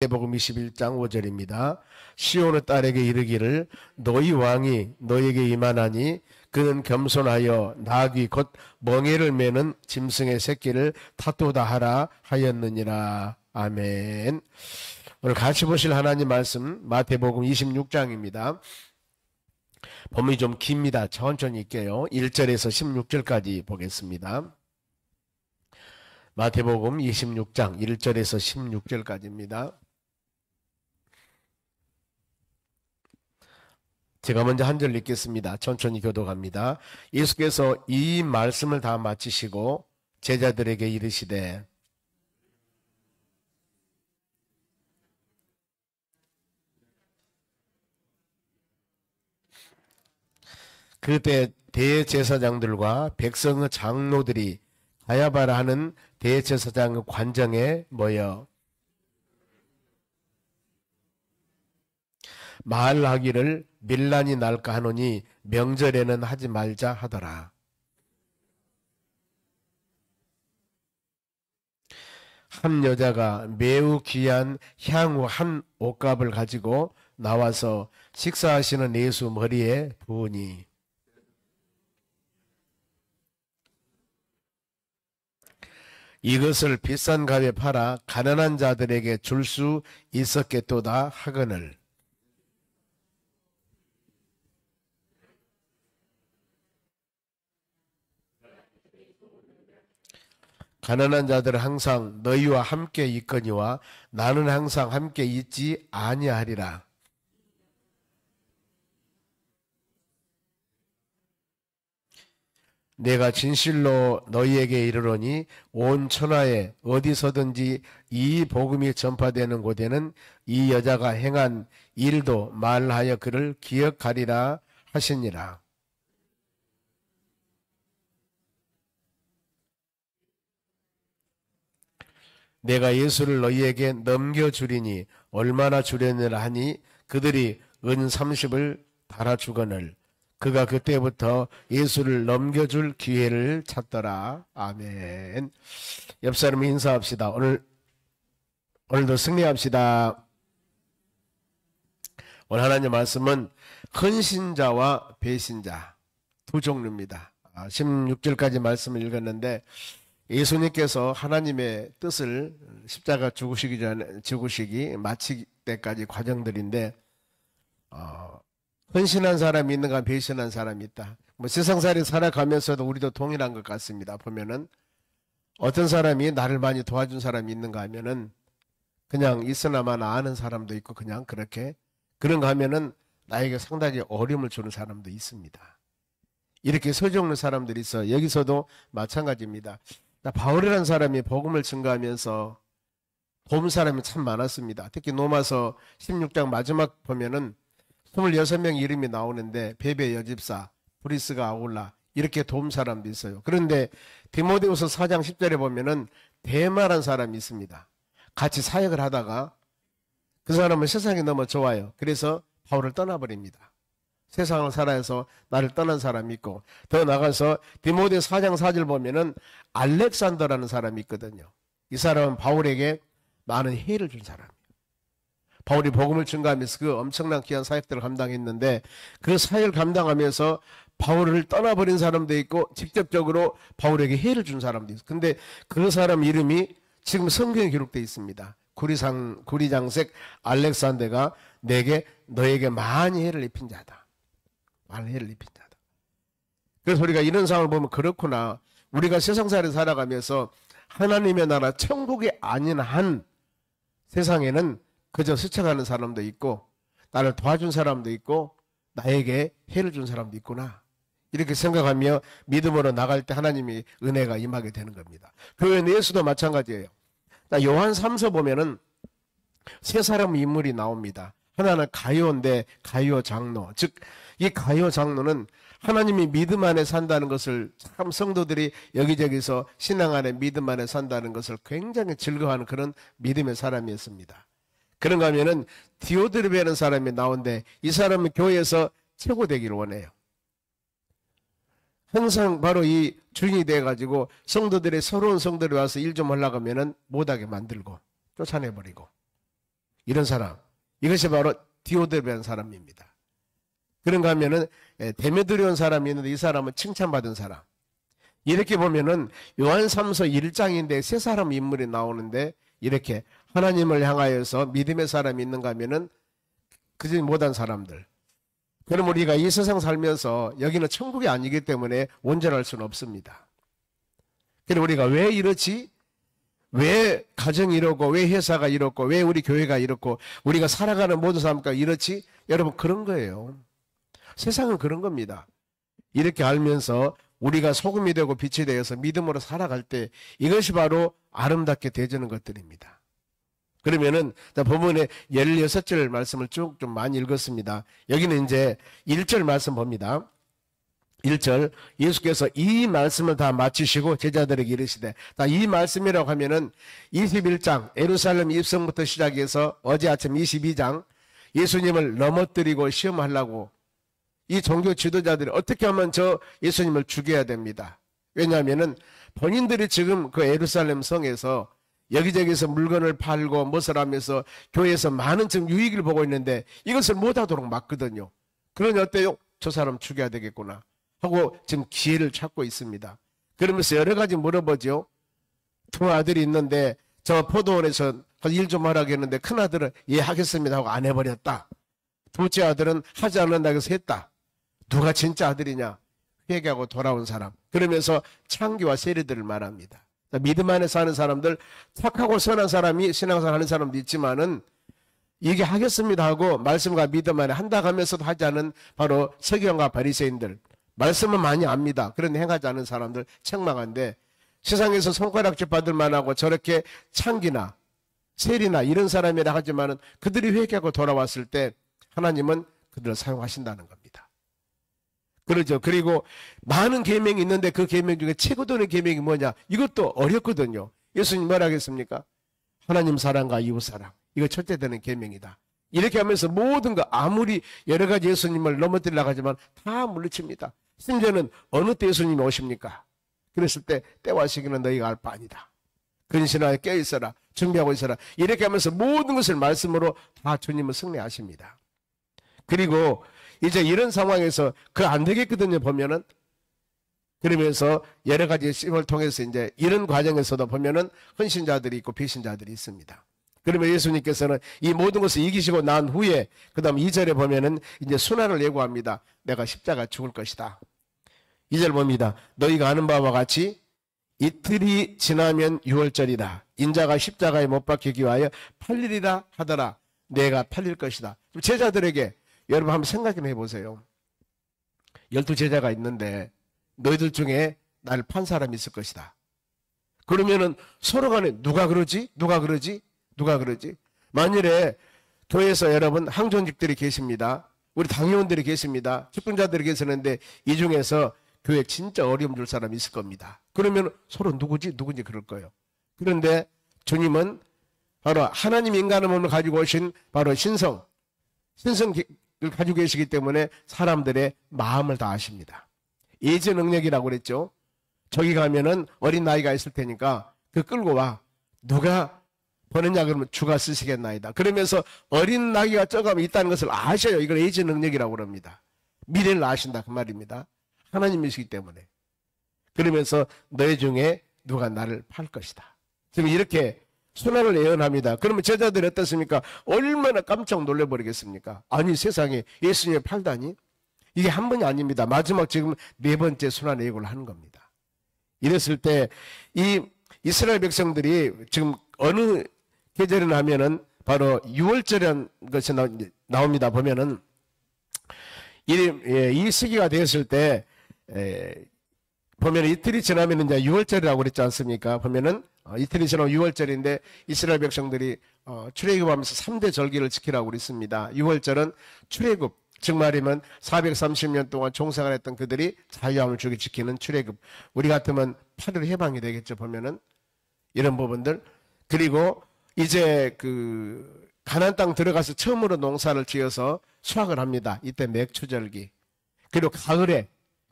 마태복음 21장 5절입니다. 시온의 딸에게 이르기를 너희 왕이 너에게 임하나니 그는 겸손하여 나귀 곧 멍에를 매는 짐승의 새끼를 탓도다 하라 하였느니라. 아멘. 오늘 같이 보실 하나님 말씀 마태복음 26장입니다. 본문이 좀 깁니다. 천천히 읽게요. 1절에서 16절까지 보겠습니다. 마태복음 26장 1절에서 16절까지입니다. 제가 먼저 한 절 읽겠습니다. 천천히 교독합니다. 예수께서 이 말씀을 다 마치시고 제자들에게 이르시되 그때 대제사장들과 백성의 장로들이 가야바라 하는 대제사장의 관정에 모여 말하기를 밀란이 날까 하노니 명절에는 하지 말자 하더라. 한 여자가 매우 귀한 향후 한 옷값을 가지고 나와서 식사하시는 예수 머리에 부으니 이것을 비싼 값에 팔아 가난한 자들에게 줄 수 있었겠도다 하거늘 가난한 자들은 항상 너희와 함께 있거니와 나는 항상 함께 있지 아니하리라. 내가 진실로 너희에게 이르노니 온 천하에 어디서든지 이 복음이 전파되는 곳에는 이 여자가 행한 일도 말하여 그를 기억하리라 하시니라. 내가 예수를 너희에게 넘겨주리니 얼마나 주려느라 하니 그들이 은 30을 달아주거늘 그가 그때부터 예수를 넘겨줄 기회를 찾더라. 아멘. 옆 사람 인사합시다. 오늘도 승리합시다. 오늘 하나님 말씀은 헌신자와 배신자 두 종류입니다. 16절까지 말씀을 읽었는데 예수님께서 하나님의 뜻을 십자가 죽으시기 마칠 때까지 과정들인데 헌신한 사람이 있는가 배신한 사람이 있다. 세상살이 살아가면서도 우리도 동일한 것 같습니다. 보면은 어떤 사람이 나를 많이 도와준 사람이 있는가 하면은 그냥 있으나마나 아는 사람도 있고 그냥 그렇게 그런가 하면은 나에게 상당히 어려움을 주는 사람도 있습니다. 이렇게 서종는 사람들이 있어. 여기서도 마찬가지입니다. 바울이라는 사람이 복음을 증거하면서 도움 사람이 참 많았습니다. 특히 로마서 16장 마지막 보면은 26명 이름이 나오는데 베베 여집사, 브리스가 아울라 이렇게 도움 사람도 있어요. 그런데 디모데후서 4장 10절에 보면은 데마라는 사람이 있습니다. 같이 사역을 하다가 그 사람은 세상이 너무 좋아요. 그래서 바울을 떠나버립니다. 세상을 살아서 나를 떠난 사람이 있고 더 나가서 디모데 4장 4절 보면은 알렉산더라는 사람이 있거든요. 이 사람은 바울에게 많은 해를 준 사람이에요. 바울이 복음을 증거하면서 그 엄청난 귀한 사역들을 감당했는데 그 사역을 감당하면서 바울을 떠나버린 사람도 있고 직접적으로 바울에게 해를 준 사람도 있어요. 근데 그 사람 이름이 지금 성경에 기록되어 있습니다. 구리장색 알렉산더가 너에게 많이 해를 입힌 자다. 많은 해를 입힌 자다. 그래서 우리가 이런 상황을 보면 그렇구나. 우리가 세상살이 살아가면서 하나님의 나라 천국이 아닌 한 세상에는 그저 스쳐가는 사람도 있고 나를 도와준 사람도 있고 나에게 해를 준 사람도 있구나. 이렇게 생각하며 믿음으로 나갈 때 하나님이 은혜가 임하게 되는 겁니다. 그 외에 예수도 마찬가지예요. 요한 3서 보면은 세 사람의 인물이 나옵니다. 하나는 가룟인데 가룟 장로, 즉 이 가룟 장로는 하나님이 믿음 안에 산다는 것을 참 성도들이 여기저기서 신앙 안에 믿음 안에 산다는 것을 굉장히 즐거워하는 그런 믿음의 사람이었습니다. 그런가 하면은 디오드르베라는 사람이 나오는데 이 사람은 교회에서 최고 되기를 원해요. 항상 바로 이 주인이 돼가지고 성도들의 서러운 성도들이 와서 일 좀 하려고 하면은 못하게 만들고 쫓아내버리고 이런 사람. 이것이 바로 디오드레베라는 사람입니다. 그런가 하면은 데메드리온 사람이 있는데 이 사람은 칭찬받은 사람. 이렇게 보면은 요한 3서 1장인데 세 사람 인물이 나오는데 이렇게 하나님을 향하여서 믿음의 사람이 있는가 하면은 그지 못한 사람들. 그럼 우리가 이 세상 살면서 여기는 천국이 아니기 때문에 온전할 수는 없습니다. 그럼 우리가 왜 이렇지? 왜 가정이 이렇고 왜 회사가 이렇고 왜 우리 교회가 이렇고 우리가 살아가는 모든 사람과 이렇지? 여러분 그런 거예요. 세상은 그런 겁니다. 이렇게 알면서 우리가 소금이 되고 빛이 되어서 믿음으로 살아갈 때 이것이 바로 아름답게 되어지는 것들입니다. 그러면은 본문에 16절 말씀을 쭉 좀 많이 읽었습니다. 여기는 이제 1절 말씀 봅니다. 1절 예수께서 이 말씀을 다 마치시고 제자들에게 이르시되 다 이 말씀이라고 하면은 21장 예루살렘 입성부터 시작해서 어제 아침 22장 예수님을 넘어뜨리고 시험하려고 이 종교 지도자들이 어떻게 하면 저 예수님을 죽여야 됩니다. 왜냐하면은 본인들이 지금 그 예루살렘 성에서 여기저기서 물건을 팔고 무엇을 하면서 교회에서 많은 지금 유익을 보고 있는데 이것을 못하도록 막거든요. 그러니 어때요? 저 사람 죽여야 되겠구나 하고 지금 기회를 찾고 있습니다. 그러면서 여러 가지 물어보죠. 두 아들이 있는데 저 포도원에서 일 좀 하라고 했는데 큰 아들은 예 하겠습니다 하고 안 해버렸다. 둘째 아들은 하지 않는다고 해서 했다. 누가 진짜 아들이냐? 회개하고 돌아온 사람. 그러면서 창기와 세리들을 말합니다. 믿음 안에 사는 사람들, 착하고 선한 사람이 신앙생활 하는 사람도 있지만은 이게 하겠습니다 하고 말씀과 믿음 안에 한다 하면서도 하지 않은 바로 서기관과 바리새인들. 말씀은 많이 압니다. 그런데 행하지 않은 사람들 책망한데 세상에서 손가락질 받을 만하고 저렇게 창기나 세리나 이런 사람이라 하지만은 그들이 회개하고 돌아왔을 때 하나님은 그들을 사용하신다는 겁니다. 그러죠. 그리고 많은 계명이 있는데 그 계명 중에 최고도의 계명이 뭐냐? 이것도 어렵거든요. 예수님 뭐라 하겠습니까? 하나님 사랑과 이웃 사랑. 이거 첫째 되는 계명이다. 이렇게 하면서 모든 거 아무리 여러 가지 예수님을 넘어뜨리려고 하지만 다 물리칩니다. 심지어는 어느 때 예수님이 오십니까? 그랬을 때 때와 시기는 너희가 알 바 아니다. 근신하여 깨어있어라. 준비하고 있어라. 이렇게 하면서 모든 것을 말씀으로 다 주님은 승리하십니다. 그리고 이제 이런 상황에서 그 안 되겠거든요, 보면은. 그러면서 여러 가지 시험을 통해서 이제 이런 과정에서도 보면은 헌신자들이 있고 배신자들이 있습니다. 그러면 예수님께서는 이 모든 것을 이기시고 난 후에 그 다음 2절에 보면은 이제 순환을 예고합니다. 내가 십자가 죽을 것이다. 2절 봅니다. 너희가 아는 바와 같이 이틀이 지나면 6월절이다. 인자가 십자가에 못 박히기 위하여 팔리리라 하더라. 내가 팔릴 것이다. 제자들에게 여러분 한번 생각 좀 해보세요. 12제자가 있는데 너희들 중에 나를 판 사람이 있을 것이다. 그러면은 서로 간에 누가 그러지? 누가 그러지? 누가 그러지? 만일에 교회에서 여러분 항존직들이 계십니다. 우리 당회원들이 계십니다. 직분자들이 계시는데 이 중에서 교회 진짜 어려움 줄 사람이 있을 겁니다. 그러면 서로 누구지? 누군지 그럴 거예요. 그런데 주님은 바로 하나님 인간의 몸을 가지고 오신 바로 신성을 가지고 계시기 때문에 사람들의 마음을 다 아십니다. 예지 능력이라고 그랬죠. 저기 가면은 어린 나이가 있을 테니까 그 끌고 와. 누가 보느냐 그러면 주가 쓰시겠나이다. 그러면서 어린 나이가 쪼가면 있다는 것을 아셔요. 이걸 예지 능력이라고 그럽니다. 미래를 아신다 그 말입니다. 하나님이시기 때문에. 그러면서 너희 중에 누가 나를 팔 것이다. 지금 이렇게 순환을 예언합니다. 그러면 제자들이 어떻습니까? 얼마나 깜짝 놀라버리겠습니까? 아니 세상에 예수님을 팔다니? 이게 한 번이 아닙니다. 마지막 지금 네 번째 순환 예고를 하는 겁니다. 이랬을 때 이 이스라엘 백성들이 지금 어느 계절이나 하면은 바로 6월절이라는 것이 나옵니다. 보면은 이 시기가 되었을 때 보면 이틀이 지나면 이제 6월절이라고 그랬지 않습니까? 보면은 이틀이 지나면 6월절인데 이스라엘 백성들이 출애굽하면서 3대 절기를 지키라고 그랬습니다. 6월절은 출애굽, 즉 말이면 430년 동안 종생활했던 그들이 자유함을 주게 지키는 출애굽. 우리 같으면 8일 해방이 되겠죠. 보면은 이런 부분들. 그리고 이제 그 가나안 땅 들어가서 처음으로 농사를 지어서 수확을 합니다. 이때 맥추절기. 그리고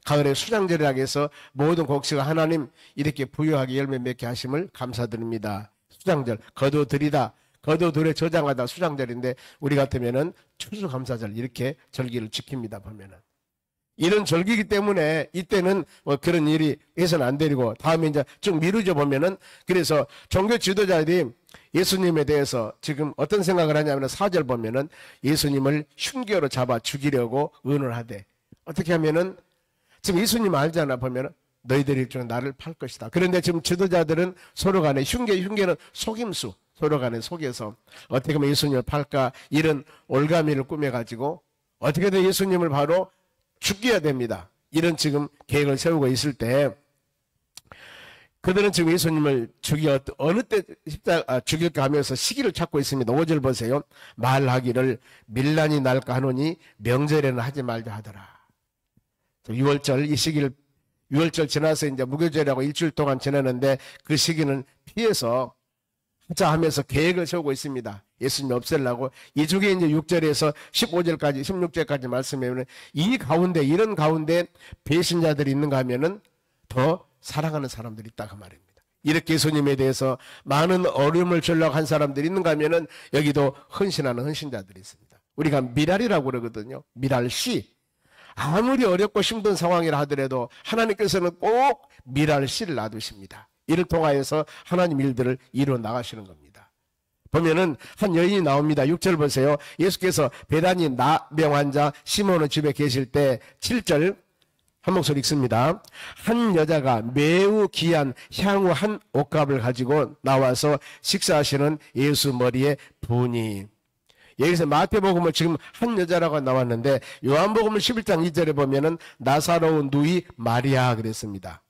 가을에 수장절이라고 해서 모든 곡식을 하나님 이렇게 부유하게 열매 맺게 하심을 감사드립니다. 수장절 거두드리다. 거두둘에 저장하다 수장절인데 우리 같으면은 추수감사절 이렇게 절기를 지킵니다. 보면은 이런 절기이기 때문에 이때는 뭐 그런 일이 해서는 안 되고 다음에 이제 쭉 미루죠. 보면은 그래서 종교 지도자들이 예수님에 대해서 지금 어떤 생각을 하냐면 4절 보면은 예수님을 흉계로 잡아 죽이려고 의논하되 어떻게 하면은 지금 예수님 알잖아. 보면은 너희들이 일종의 나를 팔 것이다. 그런데 지금 지도자들은 서로 간에 흉계는 속임수, 서로 간에 속여서 어떻게 하면 예수님을 팔까 이런 올가미를 꾸며가지고 어떻게든 예수님을 바로 죽여야 됩니다. 이런 지금 계획을 세우고 있을 때 그들은 지금 예수님을 어느 때 죽일까 하면서 시기를 찾고 있습니다. 5절 보세요. 말하기를 밀란이 날까 하노니 명절에는 하지 말자 하더라. 6월절 이 시기를 6월절 지나서 이제 무교절이라고 일주일 동안 지나는데 그 시기는 피해서 하자 하면서 계획을 세우고 있습니다. 예수님 없애려고. 이 중에 이제 6절에서 15절까지 16절까지 말씀하면 이런 가운데 배신자들이 있는가 하면은 더 사랑하는 사람들이 있다 그 말입니다. 이렇게 예수님에 대해서 많은 어려움을 주려고 한 사람들이 있는가 하면은 여기도 헌신하는 헌신자들이 있습니다. 우리가 미랄이라고 그러거든요. 미랄씨. 아무리 어렵고 힘든 상황이라 하더라도 하나님께서는 꼭 미랄씨를 놔두십니다. 이를 통하여서 하나님 일들을 이루어 나가시는 겁니다. 보면은 한 여인이 나옵니다. 6절 보세요. 예수께서 베다니 나병 환자 시몬의 집에 계실 때 7절 한 목소리 읽습니다. 한 여자가 매우 귀한 향후 한 옷값을 가지고 나와서 식사하시는 예수 머리에 부으니. 여기서 마태복음을 지금 한 여자라고 나왔는데 요한복음을 11장 2절에 보면은 나사로운 누이 마리아 그랬습니다.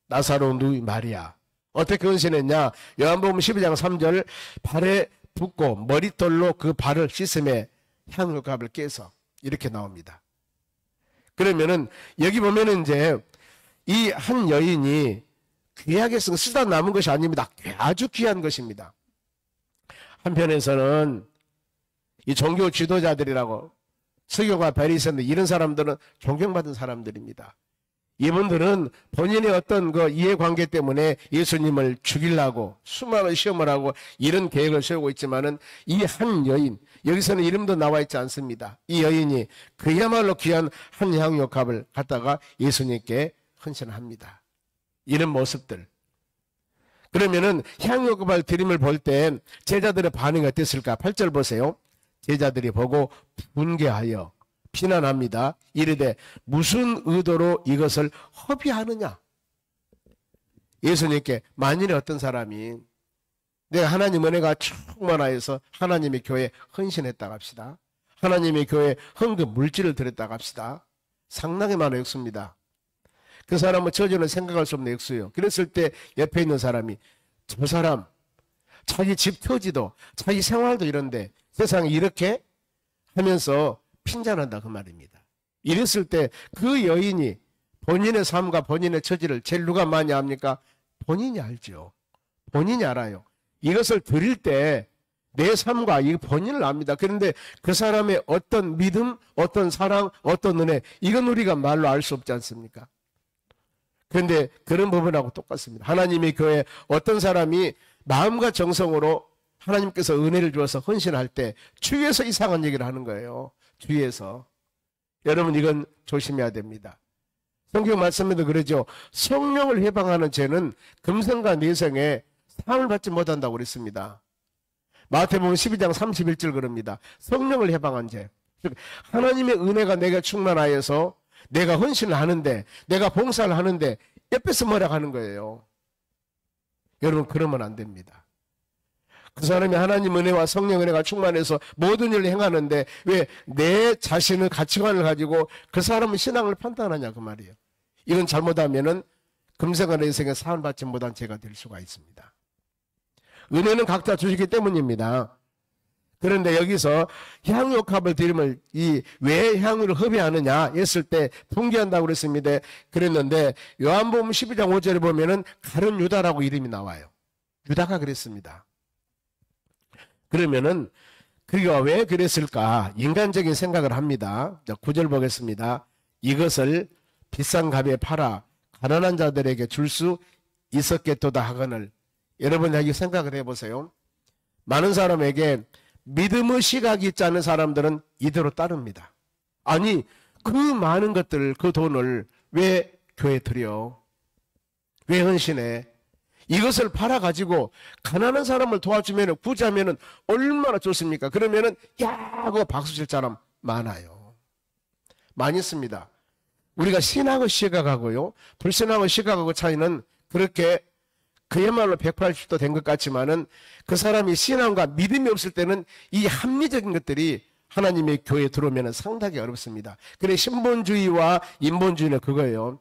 나사로운 누이 마리아. 어떻게 헌신했냐? 요한복음 12장 3절 발에 붓고 머리털로 그 발을 씻음에 향유값을 깨서 이렇게 나옵니다. 그러면은 여기 보면은 이제 이 한 여인이 귀하게 쓰다 남은 것이 아닙니다. 아주 귀한 것입니다. 한편에서는 이 종교 지도자들이라고 서기관과 바리새인들 이런 사람들은 존경받은 사람들입니다. 이분들은 본인의 어떤 그 이해관계 때문에 예수님을 죽이려고 수많은 시험을 하고 이런 계획을 세우고 있지만은 이 한 여인, 여기서는 이름도 나와 있지 않습니다. 이 여인이 그야말로 귀한 한 향유값을 갖다가 예수님께 헌신합니다. 이런 모습들. 그러면은 향유값을 드림을 볼 때 제자들의 반응이 어땠을까? 8절 보세요. 제자들이 보고 분개하여 비난합니다. 이르되 무슨 의도로 이것을 허비하느냐? 예수님께 만일에 어떤 사람이 내가 하나님 은혜가 충만하여서 하나님의 교회에 헌신했다고 합시다. 하나님의 교회에 헌금 물질을 드렸다고 합시다. 상당히 많은 액수입니다. 그 사람은 저주는 생각할 수 없는 액수예요. 그랬을 때 옆에 있는 사람이 저 사람 자기 집 터지도 자기 생활도 이런데 세상에 이렇게 하면서 핀잔한다 그 말입니다. 이랬을 때 그 여인이 본인의 삶과 본인의 처지를 제일 누가 많이 압니까? 본인이 알죠. 본인이 알아요. 이것을 드릴 때 내 삶과 이 본인을 압니다. 그런데 그 사람의 어떤 믿음, 어떤 사랑, 어떤 은혜 이건 우리가 말로 알 수 없지 않습니까? 그런데 그런 부분하고 똑같습니다. 하나님의 교회 어떤 사람이 마음과 정성으로 하나님께서 은혜를 주어서 헌신할 때 주위에서 이상한 얘기를 하는 거예요. 주위에서. 여러분 이건 조심해야 됩니다. 성경 말씀에도 그러죠. 성령을 해방하는 죄는 금생과 내생에 사함을 받지 못한다고 그랬습니다. 마태복음 12장 31절 그럽니다. 성령을 해방한 죄. 즉 하나님의 은혜가 내가 충만하여서 내가 헌신을 하는데 내가 봉사를 하는데 옆에서 뭐라 하는 거예요. 여러분 그러면 안 됩니다. 그 사람이 하나님 은혜와 성령 은혜가 충만해서 모든 일을 행하는데 왜 내 자신의 가치관을 가지고 그 사람은 신앙을 판단하냐 그 말이에요. 이건 잘못하면은 금생과 내생에 사함을 받지 못한 죄가 될 수가 있습니다. 은혜는 각자 주시기 때문입니다. 그런데 여기서 향유값을 드림을 왜 향유를 허비하느냐 했을 때 분개한다고 그랬습니다. 그랬는데 요한복음 12장 5절에 보면은 가룟 유다라고 이름이 나와요. 유다가 그랬습니다. 그러면은 그가 왜 그랬을까? 인간적인 생각을 합니다. 9절 보겠습니다. 이것을 비싼 값에 팔아 가난한 자들에게 줄 수 있었겠도다 하거늘. 여러분 여기 생각을 해보세요. 많은 사람에게 믿음의 시각이 있지 않은 사람들은 이대로 따릅니다. 아니, 그 많은 것들, 그 돈을 왜 교회에 드려? 왜 헌신해? 이것을 팔아가지고 가난한 사람을 도와주면, 구제하면 얼마나 좋습니까? 그러면은, 야! 하고 박수 칠 사람 많아요. 많이 있습니다. 우리가 신학의 시각하고요, 불신학의 시각하고 차이는 그렇게 그야말로 180도 된 것 같지만은 그 사람이 신앙과 믿음이 없을 때는 이 합리적인 것들이 하나님의 교회에 들어오면 상당히 어렵습니다. 그래 신본주의와 인본주의는 그거예요.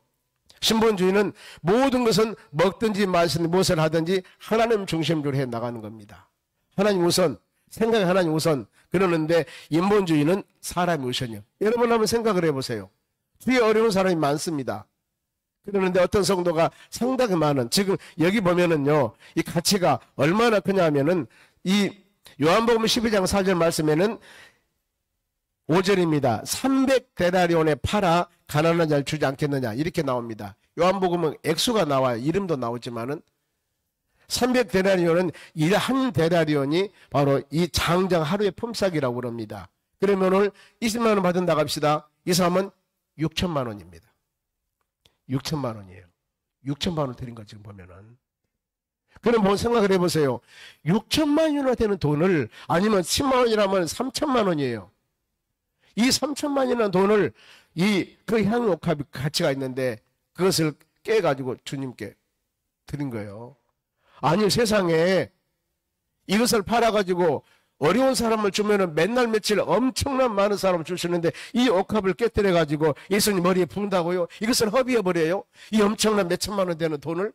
신본주의는 모든 것은 먹든지 마시든지 무엇을 하든지 하나님 중심적으로 해 나가는 겁니다. 하나님 우선, 생각이 하나님 우선 그러는데 인본주의는 사람이 우선이요. 여러분 한번 생각을 해보세요. 주위에 어려운 사람이 많습니다. 그러는데 어떤 성도가 상당히 많은, 지금 여기 보면은요, 이 가치가 얼마나 크냐 하면은, 이 요한복음 12장 4절 말씀에는 5절입니다. 300데나리온에 팔아 가난한 자를 주지 않겠느냐. 이렇게 나옵니다. 요한복음은 액수가 나와요. 이름도 나오지만은, 300데나리온은 한 데나리온이 바로 이 장정 하루의 품삯이라고 그럽니다. 그러면 오늘 20만 원 받은다고 합시다. 이 사람은 6천만 원입니다. 6천만 원이에요. 6천만 원 드린 거 지금 보면은. 그럼 뭐 생각을 해보세요. 6천만 원이나 되는 돈을, 아니면 10만 원이라면 3천만 원이에요. 이 3천만 원이라는 돈을 그 향옥합이 가치가 있는데 그것을 깨가지고 주님께 드린 거예요. 아니 세상에 이것을 팔아가지고 어려운 사람을 주면은 맨날 며칠 엄청난 많은 사람을 주시는데 이 옥합을 깨뜨려가지고 예수님 머리에 붓는다고요? 이것을 허비해버려요? 이 엄청난 몇천만 원 되는 돈을?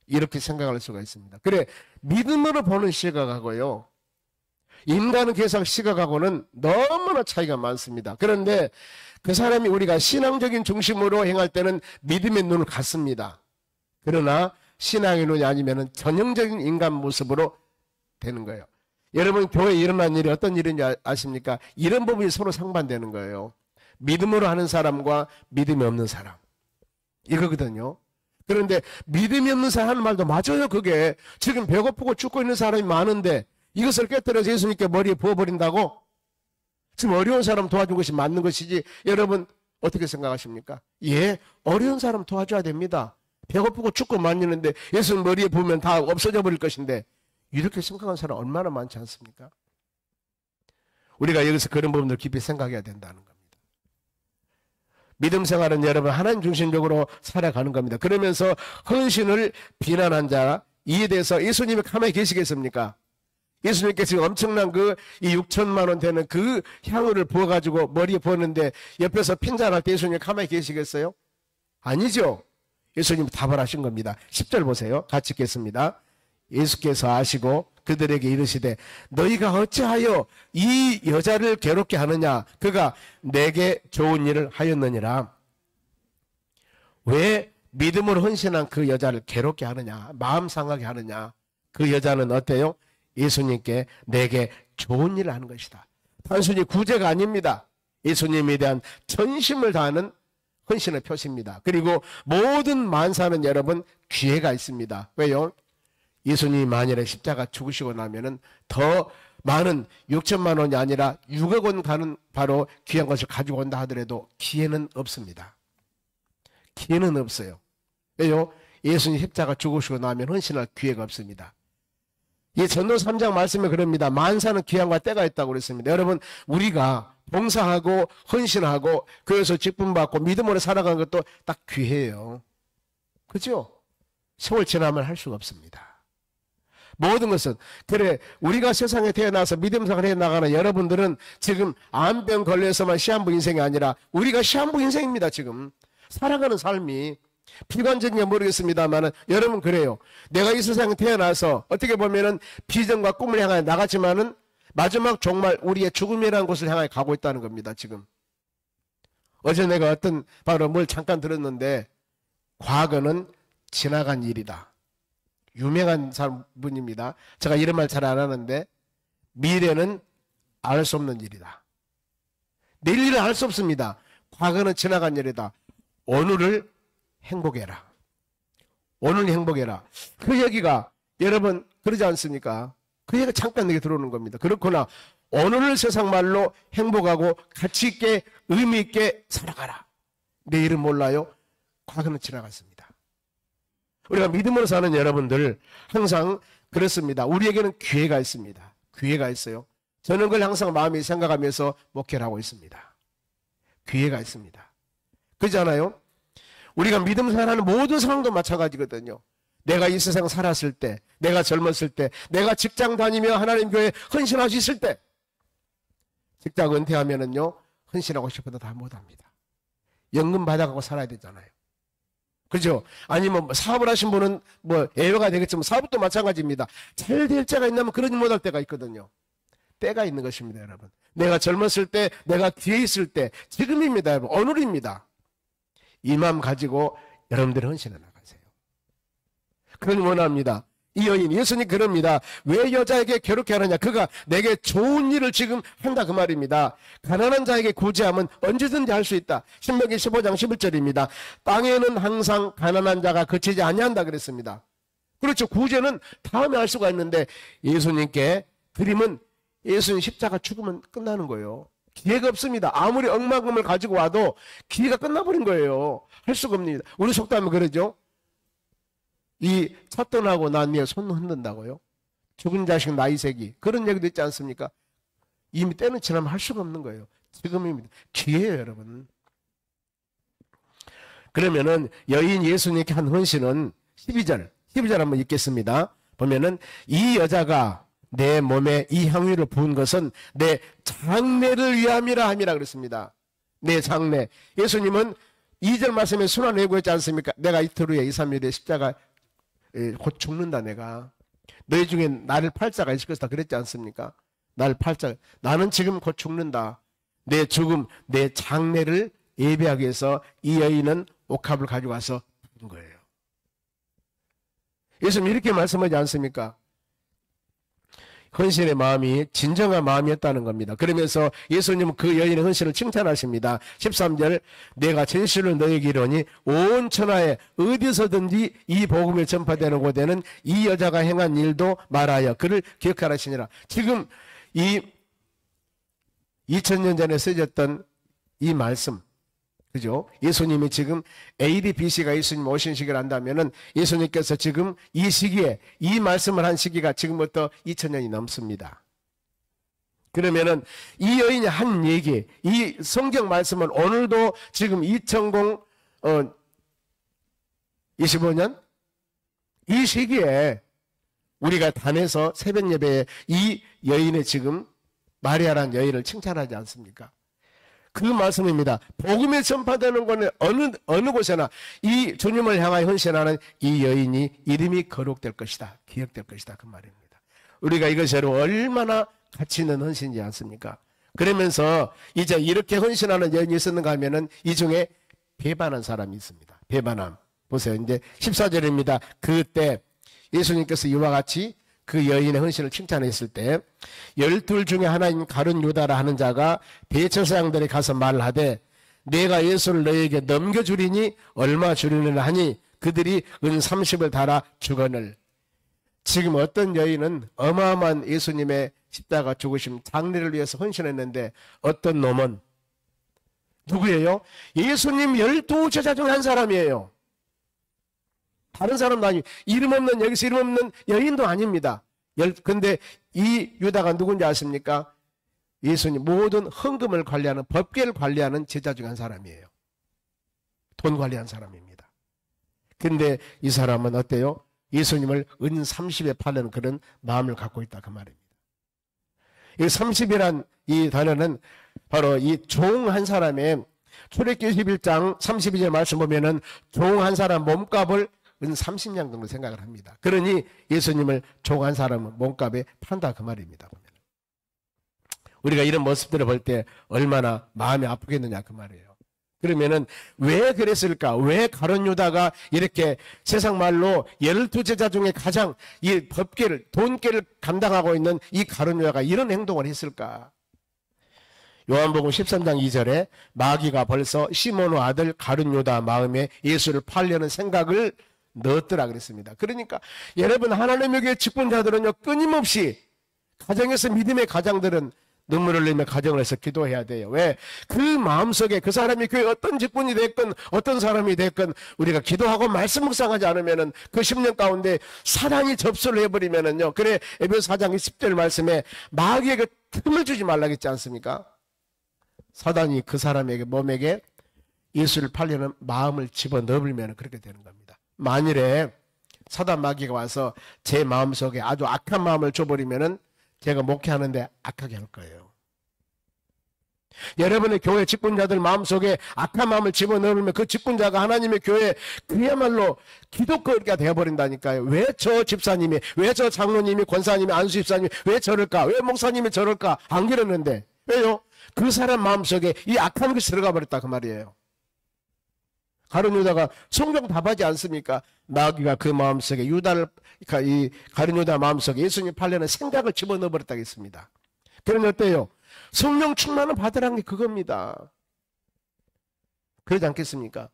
이렇게 생각할 수가 있습니다. 그래, 믿음으로 보는 시각하고요, 인간의 계산 시각하고는 너무나 차이가 많습니다. 그런데 그 사람이 우리가 신앙적인 중심으로 행할 때는 믿음의 눈을 갖습니다. 그러나 신앙의 눈이 아니면은 전형적인 인간 모습으로 되는 거예요. 여러분 교회에 일어난 일이 어떤 일인지 아십니까? 이런 부분이 서로 상반되는 거예요. 믿음으로 하는 사람과 믿음이 없는 사람, 이거거든요. 그런데 믿음이 없는 사람 하는 말도 맞아요. 그게 지금 배고프고 죽고 있는 사람이 많은데 이것을 깨뜨려서 예수님께 머리에 부어버린다고? 지금 어려운 사람 도와준 것이 맞는 것이지. 여러분 어떻게 생각하십니까? 예, 어려운 사람 도와줘야 됩니다. 배고프고 죽고 말리는데 예수님 머리에 부으면 다 없어져 버릴 것인데, 이렇게 생각하는 사람 얼마나 많지 않습니까? 우리가 여기서 그런 부분들 깊이 생각해야 된다는 겁니다. 믿음 생활은 여러분 하나님 중심적으로 살아가는 겁니다. 그러면서 헌신을 비난한 자, 이에 대해서 예수님이 가만히 계시겠습니까? 예수님께서 지금 엄청난 이 6천만 원 되는 그 향유를 부어가지고 머리에 부었는데 옆에서 핀잔할 때 예수님이 가만히 계시겠어요? 아니죠. 예수님이 답을 하신 겁니다. 10절 보세요. 같이 읽겠습니다. 예수께서 아시고 그들에게 이르시되 너희가 어찌하여 이 여자를 괴롭게 하느냐? 그가 내게 좋은 일을 하였느니라. 왜 믿음으로 헌신한 그 여자를 괴롭게 하느냐? 마음 상하게 하느냐? 그 여자는 어때요? 예수님께 내게 좋은 일을 하는 것이다. 단순히 구제가 아닙니다. 예수님에 대한 전심을 다하는 헌신의 표시입니다. 그리고 모든 만사는 여러분 기회가 있습니다. 왜요? 예수님이 만일에 십자가 죽으시고 나면은 더 많은 6천만 원이 아니라 6억 원 가는 바로 귀한 것을 가지고 온다 하더라도 기회는 없습니다. 기회는 없어요. 왜요? 예수님 십자가 죽으시고 나면 헌신할 기회가 없습니다. 이 전도 3장 말씀에 그럽니다. 만사는 기한과 때가 있다고 그랬습니다. 여러분 우리가 봉사하고 헌신하고 그래서 직분 받고 믿음으로 살아가는 것도 딱 기회예요. 그죠? 세월 지나면 할 수가 없습니다. 모든 것은 그래 우리가 세상에 태어나서 믿음생활을 해나가는 여러분들은 지금 암병 걸려서만 시한부 인생이 아니라 우리가 시한부 인생입니다. 지금 살아가는 삶이 비관적인 게 모르겠습니다만 여러분 그래요. 내가 이 세상에 태어나서 어떻게 보면은 비전과 꿈을 향해 나갔지만은 마지막 정말 우리의 죽음이라는 곳을 향해 가고 있다는 겁니다. 지금 어제 내가 어떤 바로 뭘 잠깐 들었는데 과거는 지나간 일이다. 유명한 분입니다. 제가 이런 말 잘 안 하는데 미래는 알 수 없는 일이다. 내일은 알 수 없습니다. 과거는 지나간 일이다. 오늘을 행복해라. 오늘 행복해라. 그 얘기가 여러분 그러지 않습니까? 그 얘기가 잠깐 내게 들어오는 겁니다. 그렇구나. 오늘을 세상 말로 행복하고 가치 있게 의미 있게 살아가라. 내일은 몰라요. 과거는 지나갔습니다. 우리가 믿음으로 사는 여러분들 항상 그렇습니다. 우리에게는 기회가 있습니다. 기회가 있어요. 저는 그걸 항상 마음에 생각하면서 목회를 하고 있습니다. 기회가 있습니다. 그렇잖아요? 우리가 믿음 생활하는 모든 상황도 마찬가지거든요. 내가 이 세상 살았을 때, 내가 젊었을 때, 내가 직장 다니며 하나님 교회에 헌신할 수 있을 때, 직장 은퇴하면은요, 헌신하고 싶어도 다 못합니다. 연금 받아가고 살아야 되잖아요. 그죠? 아니면 사업을 하신 분은 뭐 예외가 되겠지만 사업도 마찬가지입니다. 잘 될 때가 있나면 그러지 못할 때가 있거든요. 때가 있는 것입니다, 여러분. 내가 젊었을 때, 내가 기회 있을 때, 지금입니다, 여러분. 오늘입니다. 이 마음 가지고 여러분들이 헌신해 나가세요. 그러니 원합니다. 이 여인, 예수님 그럽니다. 왜 여자에게 괴롭게 하느냐? 그가 내게 좋은 일을 지금 한다 그 말입니다. 가난한 자에게 구제하면 언제든지 할 수 있다. 신명기 15장 11절입니다. 땅에는 항상 가난한 자가 그치지 아니한다 그랬습니다. 그렇죠. 구제는 다음에 할 수가 있는데 예수님께 드리면 예수님 십자가 죽으면 끝나는 거예요. 기회가 없습니다. 아무리 억만금을 가지고 와도 기회가 끝나버린 거예요. 할 수가 없습니다. 우리 속담에 그러죠. 이 찻돈하고 난 뒤에 손 흔든다고요. 죽은 자식 나이 세기 그런 얘기도 있지 않습니까? 이미 때는 지나면 할 수가 없는 거예요. 지금입니다. 기회예요, 여러분. 그러면은 여인 예수님께 한 헌신은 12절 한번 읽겠습니다. 보면은 이 여자가 내 몸에 이 향유를 부은 것은 내 장례를 위함이라 함이라 그랬습니다. 내 장례. 예수님은 2절 말씀에 순환 예고했지 않습니까? 내가 이틀 후에 2, 3일에 십자가 곧 죽는다 내가. 너희 중에 나를 팔 자가 있을 것이다 그랬지 않습니까? 나를 팔 자. 나는 지금 곧 죽는다. 내 죽음, 내 장례를 예배하기 위해서 이 여인은 옥합을 가지고 와서 부은 거예요. 예수님 이렇게 말씀하지 않습니까? 헌신의 마음이 진정한 마음이었다는 겁니다. 그러면서 예수님은 그 여인의 헌신을 칭찬하십니다. 13절 내가 진실로 너에게 이르노니 온 천하에 어디서든지 이 복음이 전파되는 곳에는 이 여자가 행한 일도 말하여 그를 기억하라 하시니라. 지금 이 2000년 전에 쓰여졌던 이 말씀, 그죠? 예수님이 지금 AD, BC가 예수님 오신 시기를 한다면은 예수님께서 지금 이 시기에 이 말씀을 한 시기가 지금부터 2000년이 넘습니다. 그러면은 이 여인이 한 얘기, 이 성경 말씀은 오늘도 지금 2025년 이 시기에 우리가 단에서 새벽 예배에 이 여인의 지금 마리아라는 여인을 칭찬하지 않습니까? 그 말씀입니다. 복음이 전파되는 곳에 어느 곳에나 이 주님을 향하여 헌신하는 이 여인이 이름이 거룩될 것이다. 기억될 것이다. 그 말입니다. 우리가 이것으로 얼마나 가치 있는 헌신이지 않습니까? 그러면서 이제 이렇게 헌신하는 여인이 있었는가 하면은 이 중에 배반한 사람이 있습니다. 배반함. 보세요. 이제 14절입니다. 그때 예수님께서 이와 같이 그 여인의 헌신을 칭찬했을 때 12 중에 하나인 가룟 유다라 하는 자가 대제사장들에 가서 말하되 내가 예수를 너에게 넘겨주리니 얼마 주리느냐 하니 그들이 은 30을 달아 주거늘. 지금 어떤 여인은 어마어마한 예수님의 십자가 죽으심 장례를 위해서 헌신했는데 어떤 놈은 누구예요? 예수님 12 제자 중 한 사람이에요. 다른 사람도 아니고 이름 없는 여기서 이름 없는 여인도 아닙니다. 근데 이 유다가 누군지 아십니까? 예수님 모든 헌금을 관리하는 법계를 관리하는 제자 중 한 사람이에요. 돈 관리한 사람입니다. 근데 이 사람은 어때요? 예수님을 은 30에 파는 그런 마음을 갖고 있다 그 말입니다. 이 30이란 이 단어는 바로 이 종 한 사람의 출애굽기 11장 32절 말씀 보면은 종 한 사람 몸값을 은 30냥 정도 생각을 합니다. 그러니 예수님을 종 한 사람은 몸값에 판다 그 말입니다. 우리가 이런 모습들을 볼 때 얼마나 마음이 아프겠느냐 그 말이에요. 그러면은 왜 그랬을까? 왜 가룟 유다가 이렇게 세상 말로 12제자 중에 가장 이 법계를 돈계를 감당하고 있는 이 가룟 유다가 이런 행동을 했을까? 요한복음 13장 2절에 마귀가 벌써 시몬의 아들 가룟 유다 마음에 예수를 팔려는 생각을 넣었더라 그랬습니다. 그러니까 여러분 하나님의 교회 직분자들은요 끊임없이 가정에서 믿음의 가장들은 눈물을 흘리며 가정을 해서 기도해야 돼요. 왜? 그 마음속에 그 사람이 교회 어떤 직분이 됐건 어떤 사람이 됐건 우리가 기도하고 말씀 묵상하지 않으면은 그 10년 가운데 사단이 접수를 해버리면은요. 그래 에베소 4장 10절 말씀에 마귀에게 틈을 주지 말라겠지 않습니까? 사단이 그 사람에게 몸에게 예수를 팔려는 마음을 집어넣으면 그렇게 되는 겁니다. 만일에 사단 마귀가 와서 제 마음속에 아주 악한 마음을 줘버리면은 제가 목회하는데 악하게 할 거예요. 여러분의 교회 직분자들 마음속에 악한 마음을 집어넣으면 그 직분자가 하나님의 교회 그야말로 기독교가 되어버린다니까요. 왜 저 집사님이, 왜 저 장로님이, 권사님이, 안수 집사님이 왜 저럴까? 왜 목사님이 저럴까? 안 그러는데 왜요? 그 사람 마음속에 이 악한 것이 들어가 버렸다 그 말이에요. 가룟 유다가 성경 답하지 않습니까? 마귀가 그 마음속에 유다를, 이 가룟 유다 마음속에 예수님 팔려는 생각을 집어넣어 버렸다고 했습니다. 그러면 어때요? 성령 충만을 받으라는 게 그겁니다. 그러지 않겠습니까?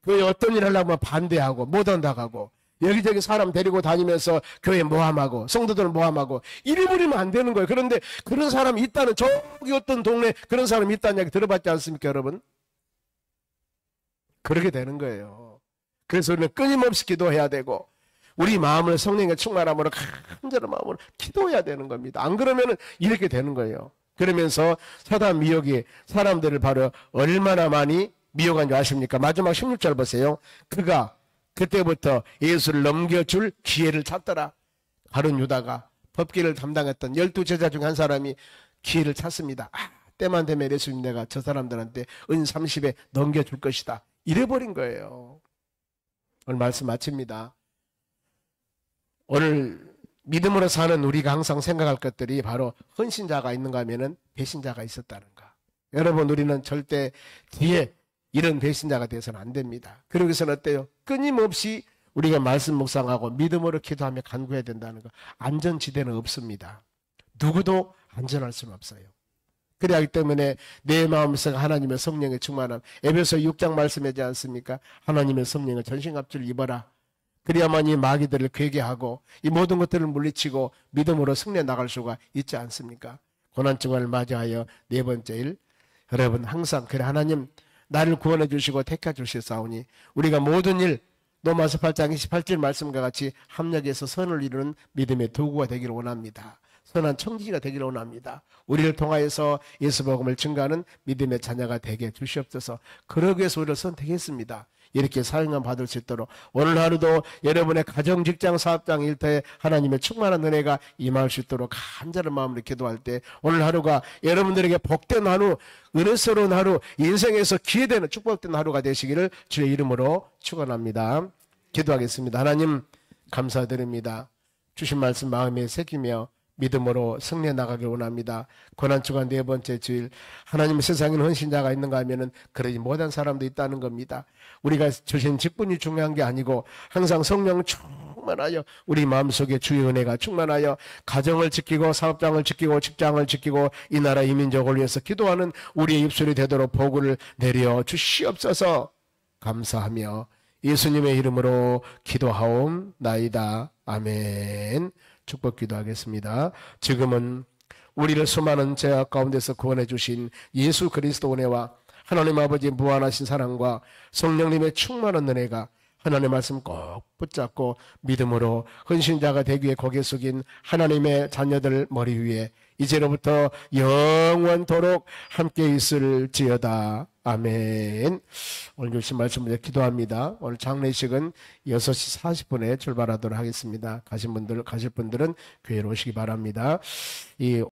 교회 어떤 일 하려면 반대하고 못한다고 여기저기 사람 데리고 다니면서 교회 모함하고 성도들 모함하고 이래버리면 안 되는 거예요. 그런데 그런 사람이 있다는, 저기 어떤 동네 그런 사람이 있다는 이야기 들어봤지 않습니까 여러분? 그렇게 되는 거예요. 그래서 우리는 끊임없이 기도해야 되고 우리 마음을 성령의 충만함으로 간절한 마음으로 기도해야 되는 겁니다. 안 그러면 이렇게 되는 거예요. 그러면서 사단 미혹이 사람들을 바로 얼마나 많이 미혹한 줄 아십니까? 마지막 16절 보세요. 그가 그때부터 예수를 넘겨줄 기회를 찾더라. 가룟 유다가 법계를 담당했던 12제자 중 한 사람이 기회를 찾습니다. 때만 되면 예수님 내가 저 사람들한테 은 30에 넘겨줄 것이다. 이래버린 거예요. 오늘 말씀 마칩니다. 오늘 믿음으로 사는 우리가 항상 생각할 것들이 바로 헌신자가 있는가 하면은 배신자가 있었다는가. 여러분 우리는 절대 뒤에 이런 배신자가 되어서는 안 됩니다. 그러기 위해서는 어때요? 끊임없이 우리가 말씀 묵상하고 믿음으로 기도하며 간구해야 된다는 거. 안전지대는 없습니다. 누구도 안전할 수는 없어요. 그래야 하기 때문에 내 마음속에 하나님의 성령의 충만함. 에베소 6장 말씀하지 않습니까? 하나님의 성령의 전신갑주를 입어라. 그래야만 이 마귀들을 괴계하고 이 모든 것들을 물리치고 믿음으로 승리해 나갈 수가 있지 않습니까? 고난주간을 맞이하여 네 번째 일, 여러분 항상 그래 하나님 나를 구원해 주시고 택해 주시사오니 우리가 모든 일 로마서 8장 28절 말씀과 같이 합력해서 선을 이루는 믿음의 도구가 되기를 원합니다. 선한 청지기가 되기를 원합니다. 우리를 통하여서 예수 복음을 증거하는 믿음의 자녀가 되게 주시옵소서. 그러기 위해서 우리를 선택했습니다. 이렇게 사용감 받을 수 있도록 오늘 하루도 여러분의 가정, 직장, 사업장, 일터에 하나님의 충만한 은혜가 임할 수 있도록 간절한 마음으로 기도할 때 오늘 하루가 여러분들에게 복된 하루, 은혜스러운 하루, 인생에서 기회되는 축복된 하루가 되시기를 주의 이름으로 축원합니다. 기도하겠습니다. 하나님 감사드립니다. 주신 말씀 마음에 새기며 믿음으로 승리해 나가길 원합니다. 고난주간 네 번째 주일 하나님 세상에 헌신자가 있는가 하면은 그러지 못한 사람도 있다는 겁니다. 우리가 주신 직분이 중요한 게 아니고 항상 성령 충만하여 우리 마음속에 주의 은혜가 충만하여 가정을 지키고 사업장을 지키고 직장을 지키고 이 나라 이 민족을 위해서 기도하는 우리의 입술이 되도록 복을 내려 주시옵소서. 감사하며 예수님의 이름으로 기도하옵나이다. 아멘. 축복 기도하겠습니다. 지금은 우리를 수많은 죄악 가운데서 구원해 주신 예수 그리스도 은혜와 하나님 아버지의 무한하신 사랑과 성령님의 충만한 은혜가 하나님의 말씀 꼭 붙잡고 믿음으로 헌신자가 되기 위해 고개 숙인 하나님의 자녀들 머리 위에 이제로부터 영원토록 함께 있을지어다. 아멘. 오늘 주신 말씀을 기도합니다. 오늘 장례식은 6시 40분에 출발하도록 하겠습니다. 가실 분들은 교회로 오시기 바랍니다. 이